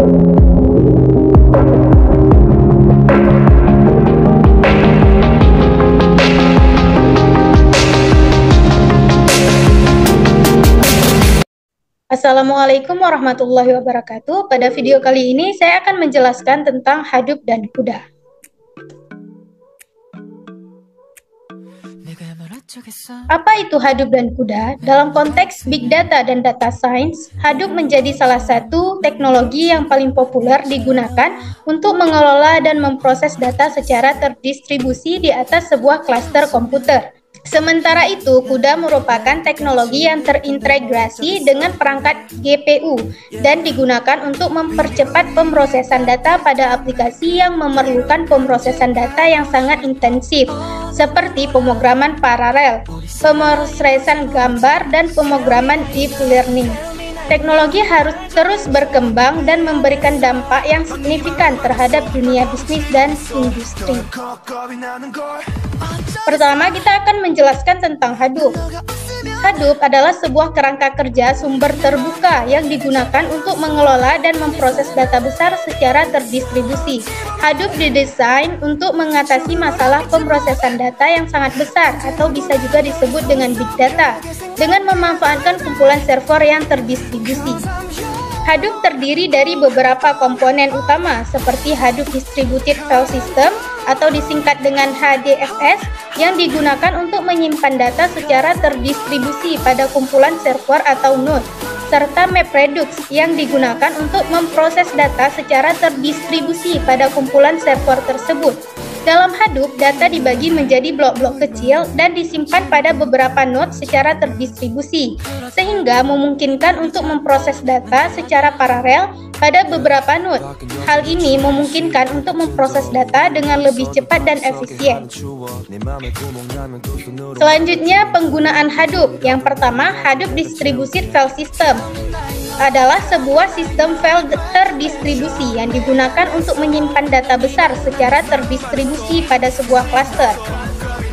Assalamualaikum warahmatullahi wabarakatuh. Pada video kali ini saya akan menjelaskan tentang Hadoop dan CUDA. Apa itu Hadoop dan CUDA? Dalam konteks Big Data dan Data Science, Hadoop menjadi salah satu teknologi yang paling populer digunakan untuk mengelola dan memproses data secara terdistribusi di atas sebuah klaster komputer. Sementara itu, CUDA merupakan teknologi yang terintegrasi dengan perangkat GPU dan digunakan untuk mempercepat pemrosesan data pada aplikasi yang memerlukan pemrosesan data yang sangat intensif, seperti pemrograman paralel, pemrosesan gambar, dan pemrograman deep learning. Teknologi harus terus berkembang dan memberikan dampak yang signifikan terhadap dunia bisnis dan industri. Pertama, kita akan menjelaskan tentang Hadoop. Hadoop adalah sebuah kerangka kerja sumber terbuka yang digunakan untuk mengelola dan memproses data besar secara terdistribusi. Hadoop didesain untuk mengatasi masalah pemrosesan data yang sangat besar atau bisa juga disebut dengan big data dengan memanfaatkan kumpulan server yang terdistribusi. Hadoop terdiri dari beberapa komponen utama seperti Hadoop Distributed File System atau disingkat dengan HDFS yang digunakan untuk menyimpan data secara terdistribusi pada kumpulan server atau node, serta MapReduce yang digunakan untuk memproses data secara terdistribusi pada kumpulan server tersebut. Dalam Hadoop, data dibagi menjadi blok-blok kecil dan disimpan pada beberapa node secara terdistribusi, sehingga memungkinkan untuk memproses data secara paralel pada beberapa node. Hal ini memungkinkan untuk memproses data dengan lebih cepat dan efisien. Selanjutnya, penggunaan Hadoop. Yang pertama, Hadoop Distributed File System adalah sebuah sistem file terdistribusi yang digunakan untuk menyimpan data besar secara terdistribusi pada sebuah klaster.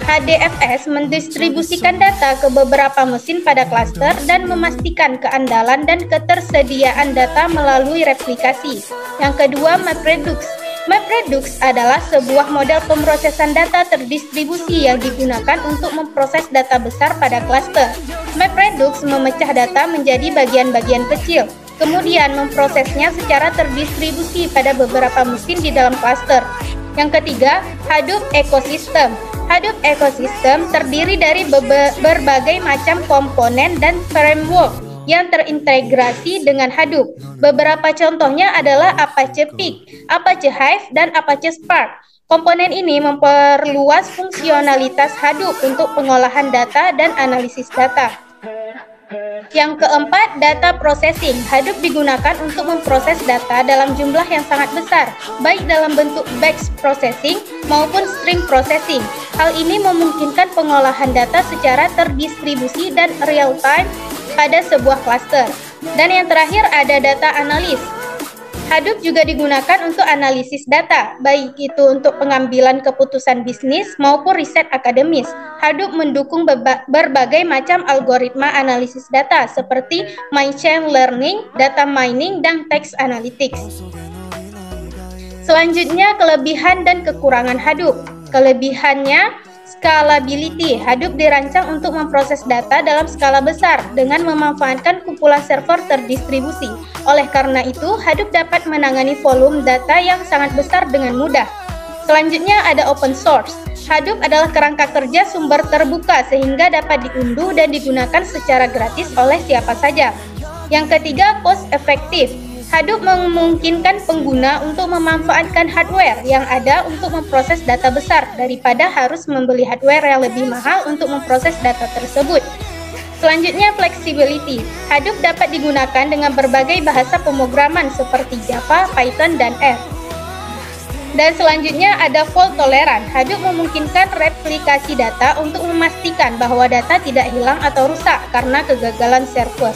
HDFS mendistribusikan data ke beberapa mesin pada klaster dan memastikan keandalan dan ketersediaan data melalui replikasi. Yang kedua, MapReduce. MapReduce adalah sebuah model pemrosesan data terdistribusi yang digunakan untuk memproses data besar pada klaster. MapReduce memecah data menjadi bagian-bagian kecil, kemudian memprosesnya secara terdistribusi pada beberapa mesin di dalam klaster. Yang ketiga, Hadoop Ecosystem. Hadoop Ecosystem terdiri dari berbagai macam komponen dan framework yang terintegrasi dengan Hadoop. Beberapa contohnya adalah Apache Pig, Apache Hive, dan Apache Spark. Komponen ini memperluas fungsionalitas Hadoop untuk pengolahan data dan analisis data. Yang keempat, data processing. Hadoop digunakan untuk memproses data dalam jumlah yang sangat besar, baik dalam bentuk batch processing maupun stream processing. Hal ini memungkinkan pengolahan data secara terdistribusi dan real-time pada sebuah klaster. Dan yang terakhir ada data analis. Hadoop juga digunakan untuk analisis data, baik itu untuk pengambilan keputusan bisnis maupun riset akademis. Hadoop mendukung berbagai macam algoritma analisis data seperti machine learning, data mining, dan text analytics. Selanjutnya, kelebihan dan kekurangan Hadoop. Kelebihannya, scalability. Hadoop dirancang untuk memproses data dalam skala besar dengan memanfaatkan kumpulan server terdistribusi. Oleh karena itu, Hadoop dapat menangani volume data yang sangat besar dengan mudah. Selanjutnya ada open source. Hadoop adalah kerangka kerja sumber terbuka sehingga dapat diunduh dan digunakan secara gratis oleh siapa saja. Yang ketiga, cost effective. Hadoop memungkinkan pengguna untuk memanfaatkan hardware yang ada untuk memproses data besar daripada harus membeli hardware yang lebih mahal untuk memproses data tersebut. Selanjutnya, flexibility. Hadoop dapat digunakan dengan berbagai bahasa pemrograman seperti Java, Python, dan R. Dan selanjutnya ada fault tolerant. Hadoop memungkinkan replikasi data untuk memastikan bahwa data tidak hilang atau rusak karena kegagalan server.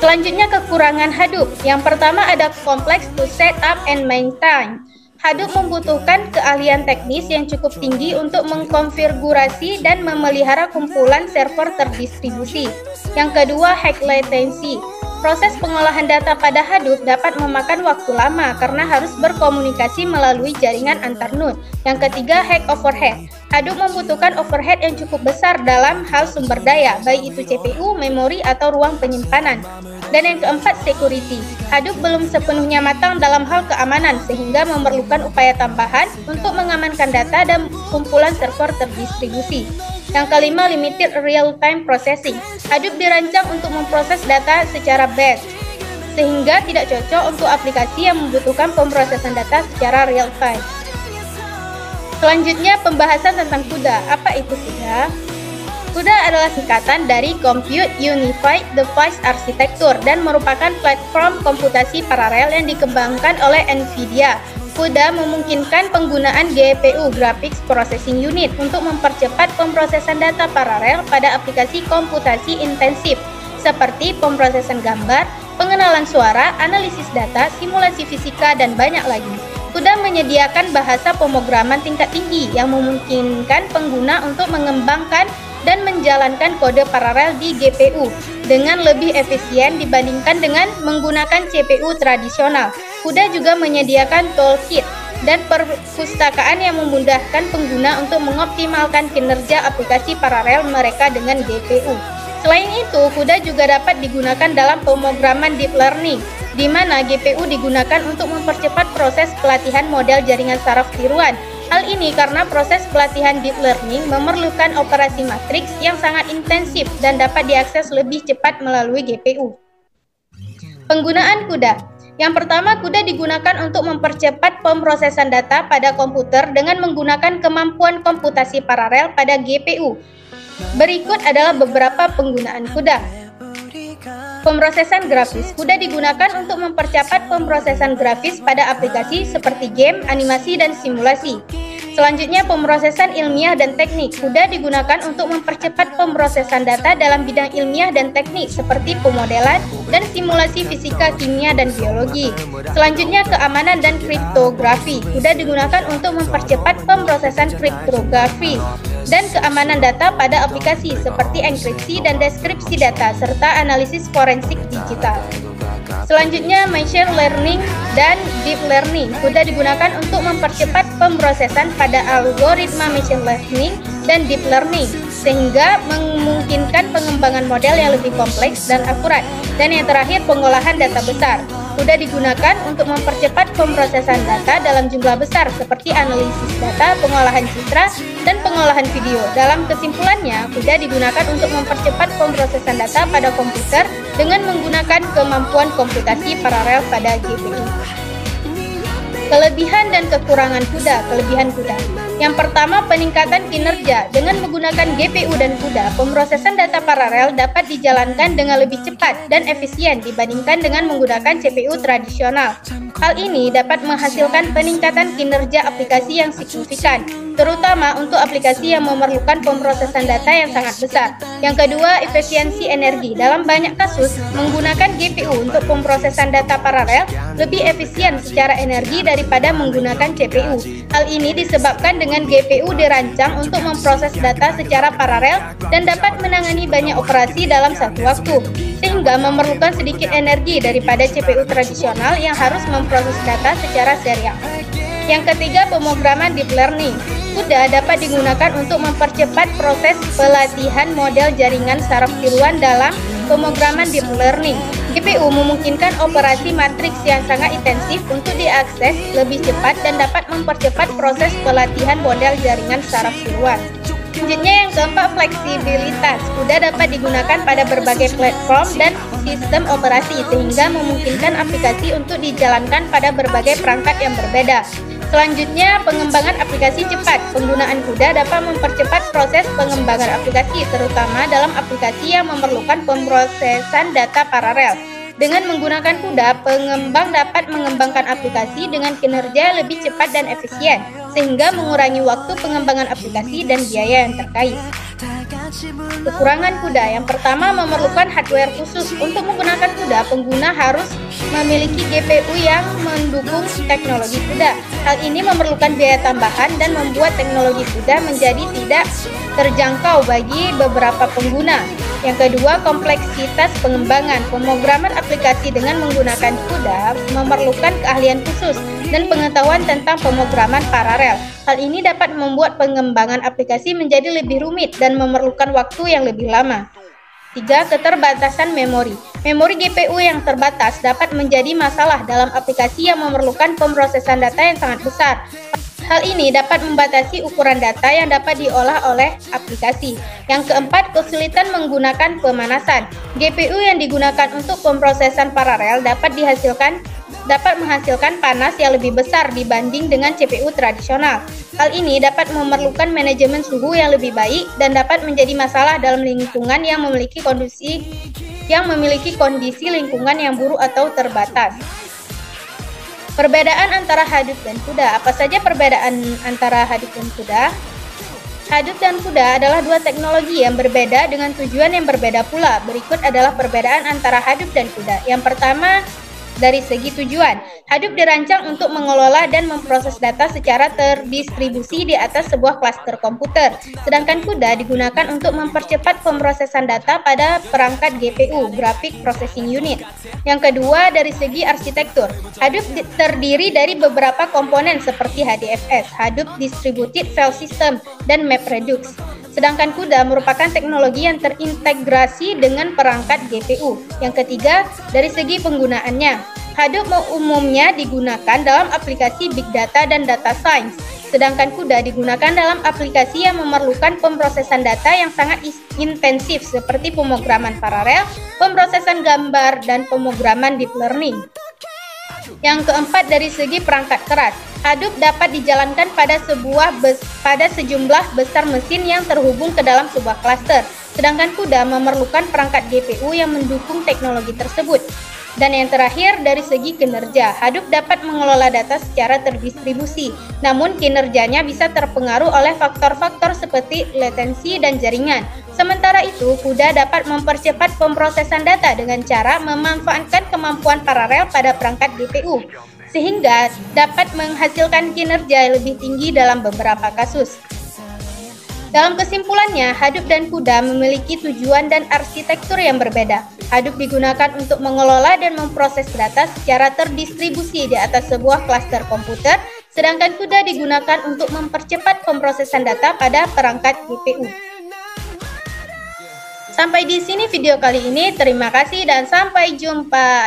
Selanjutnya, kekurangan Hadoop. Yang pertama ada complex to set up and maintain. Hadoop membutuhkan keahlian teknis yang cukup tinggi untuk mengkonfigurasi dan memelihara kumpulan server terdistribusi. Yang kedua, high latency. Proses pengolahan data pada Hadoop dapat memakan waktu lama karena harus berkomunikasi melalui jaringan antar node. Yang ketiga, high overhead. Hadoop membutuhkan overhead yang cukup besar dalam hal sumber daya, baik itu CPU, memori, atau ruang penyimpanan. Dan yang keempat, security. Hadoop belum sepenuhnya matang dalam hal keamanan, sehingga memerlukan upaya tambahan untuk mengamankan data dan kumpulan server terdistribusi. Yang kelima, limited real-time processing. Hadoop dirancang untuk memproses data secara batch, sehingga tidak cocok untuk aplikasi yang membutuhkan pemrosesan data secara real-time. Selanjutnya, pembahasan tentang CUDA. Apa itu CUDA? CUDA adalah singkatan dari Compute Unified Device Architecture dan merupakan platform komputasi paralel yang dikembangkan oleh NVIDIA. CUDA memungkinkan penggunaan GPU (Graphics Processing Unit) untuk mempercepat pemrosesan data paralel pada aplikasi komputasi intensif seperti pemrosesan gambar, pengenalan suara, analisis data, simulasi fisika, dan banyak lagi. CUDA menyediakan bahasa pemrograman tingkat tinggi yang memungkinkan pengguna untuk mengembangkan dan menjalankan kode paralel di GPU dengan lebih efisien dibandingkan dengan menggunakan CPU tradisional. CUDA juga menyediakan toolkit dan perpustakaan yang memudahkan pengguna untuk mengoptimalkan kinerja aplikasi paralel mereka dengan GPU. Selain itu, CUDA juga dapat digunakan dalam pemrograman deep learning, di mana GPU digunakan untuk mempercepat proses pelatihan model jaringan saraf tiruan. Hal ini karena proses pelatihan deep learning memerlukan operasi matriks yang sangat intensif dan dapat diakses lebih cepat melalui GPU. Penggunaan CUDA. Yang pertama, CUDA digunakan untuk mempercepat pemrosesan data pada komputer dengan menggunakan kemampuan komputasi paralel pada GPU. Berikut adalah beberapa penggunaan CUDA. Pemrosesan grafis. CUDA digunakan untuk mempercepat pemrosesan grafis pada aplikasi seperti game, animasi, dan simulasi. Selanjutnya, pemrosesan ilmiah dan teknik. CUDA digunakan untuk mempercepat pemrosesan data dalam bidang ilmiah dan teknik seperti pemodelan dan simulasi fisika, kimia, dan biologi. Selanjutnya, keamanan dan kriptografi. CUDA digunakan untuk mempercepat pemrosesan kriptografi dan keamanan data pada aplikasi seperti enkripsi dan deskripsi data serta analisis forensik digital. Selanjutnya, machine learning dan deep learning. CUDA digunakan untuk mempercepat pemrosesan pada algoritma machine learning dan deep learning, sehingga memungkinkan pengembangan model yang lebih kompleks dan akurat. Dan yang terakhir, pengolahan data besar. CUDA digunakan untuk mempercepat pemrosesan data dalam jumlah besar seperti analisis data, pengolahan citra, dan pengolahan video. Dalam kesimpulannya, CUDA digunakan untuk mempercepat pemrosesan data pada komputer dengan menggunakan kemampuan komputasi paralel pada GPU. Kelebihan dan kekurangan CUDA. Kelebihan CUDA. Yang pertama, peningkatan kinerja. Dengan menggunakan GPU dan CUDA, pemrosesan data paralel dapat dijalankan dengan lebih cepat dan efisien dibandingkan dengan menggunakan CPU tradisional. Hal ini dapat menghasilkan peningkatan kinerja aplikasi yang signifikan, terutama untuk aplikasi yang memerlukan pemrosesan data yang sangat besar. Yang kedua, efisiensi energi. Dalam banyak kasus, menggunakan GPU untuk pemrosesan data paralel lebih efisien secara energi daripada menggunakan CPU. Hal ini disebabkan dengan GPU dirancang untuk memproses data secara paralel dan dapat menangani banyak operasi dalam satu waktu, sehingga memerlukan sedikit energi daripada CPU tradisional yang harus memproses data secara serial. Yang ketiga, pemrograman deep learning. CUDA dapat digunakan untuk mempercepat proses pelatihan model jaringan saraf tiruan dalam pemrograman deep learning. GPU memungkinkan operasi matriks yang sangat intensif untuk diakses lebih cepat dan dapat mempercepat proses pelatihan model jaringan saraf tiruan. Selanjutnya, yang keempat, fleksibilitas. CUDA dapat digunakan pada berbagai platform dan sistem operasi sehingga memungkinkan aplikasi untuk dijalankan pada berbagai perangkat yang berbeda. Selanjutnya, pengembangan aplikasi cepat. Penggunaan CUDA dapat mempercepat proses pengembangan aplikasi, terutama dalam aplikasi yang memerlukan pemrosesan data paralel. Dengan menggunakan CUDA, pengembang dapat mengembangkan aplikasi dengan kinerja lebih cepat dan efisien, sehingga mengurangi waktu pengembangan aplikasi dan biaya yang terkait. Kekurangan CUDA. Yang pertama, memerlukan hardware khusus. Untuk menggunakan CUDA, pengguna harus memiliki GPU yang mendukung teknologi CUDA. Hal ini memerlukan biaya tambahan dan membuat teknologi CUDA menjadi tidak terjangkau bagi beberapa pengguna. Yang kedua, kompleksitas pengembangan. Pemrograman aplikasi dengan menggunakan CUDA memerlukan keahlian khusus dan pengetahuan tentang pemrograman paralel. Hal ini dapat membuat pengembangan aplikasi menjadi lebih rumit dan memerlukan waktu yang lebih lama. 3. Keterbatasan memori. Memori GPU yang terbatas dapat menjadi masalah dalam aplikasi yang memerlukan pemrosesan data yang sangat besar. Hal ini dapat membatasi ukuran data yang dapat diolah oleh aplikasi. Yang keempat, kesulitan menggunakan pemanasan. GPU yang digunakan untuk pemrosesan paralel dapat menghasilkan panas yang lebih besar dibanding dengan CPU tradisional. Hal ini dapat memerlukan manajemen suhu yang lebih baik dan dapat menjadi masalah dalam lingkungan yang memiliki kondisi lingkungan yang buruk atau terbatas. Perbedaan antara Hadoop dan CUDA. Apa saja perbedaan antara Hadoop dan CUDA? Hadoop dan CUDA adalah dua teknologi yang berbeda dengan tujuan yang berbeda pula. Berikut adalah perbedaan antara Hadoop dan CUDA. Yang pertama, dari segi tujuan. Hadoop dirancang untuk mengelola dan memproses data secara terdistribusi di atas sebuah klaster komputer, sedangkan CUDA digunakan untuk mempercepat pemrosesan data pada perangkat GPU, Graphic Processing Unit. Yang kedua, dari segi arsitektur. Hadoop terdiri dari beberapa komponen seperti HDFS, Hadoop Distributed File System, dan MapReduce. Sedangkan CUDA merupakan teknologi yang terintegrasi dengan perangkat GPU. Yang ketiga, dari segi penggunaannya. Hadoop umumnya digunakan dalam aplikasi Big Data dan Data Science, sedangkan CUDA digunakan dalam aplikasi yang memerlukan pemrosesan data yang sangat intensif seperti pemrograman paralel, pemrosesan gambar, dan pemrograman deep learning. Yang keempat, dari segi perangkat keras. Hadoop dapat dijalankan pada sejumlah besar mesin yang terhubung ke dalam sebuah klaster, sedangkan CUDA memerlukan perangkat GPU yang mendukung teknologi tersebut. Dan yang terakhir, dari segi kinerja. Hadoop dapat mengelola data secara terdistribusi, namun kinerjanya bisa terpengaruh oleh faktor-faktor seperti latensi dan jaringan. Sementara itu, CUDA dapat mempercepat pemrosesan data dengan cara memanfaatkan kemampuan paralel pada perangkat GPU, sehingga dapat menghasilkan kinerja lebih tinggi dalam beberapa kasus. Dalam kesimpulannya, Hadoop dan CUDA memiliki tujuan dan arsitektur yang berbeda. Hadoop digunakan untuk mengelola dan memproses data secara terdistribusi di atas sebuah klaster komputer, sedangkan CUDA digunakan untuk mempercepat pemrosesan data pada perangkat GPU. Sampai di sini video kali ini. Terima kasih dan sampai jumpa.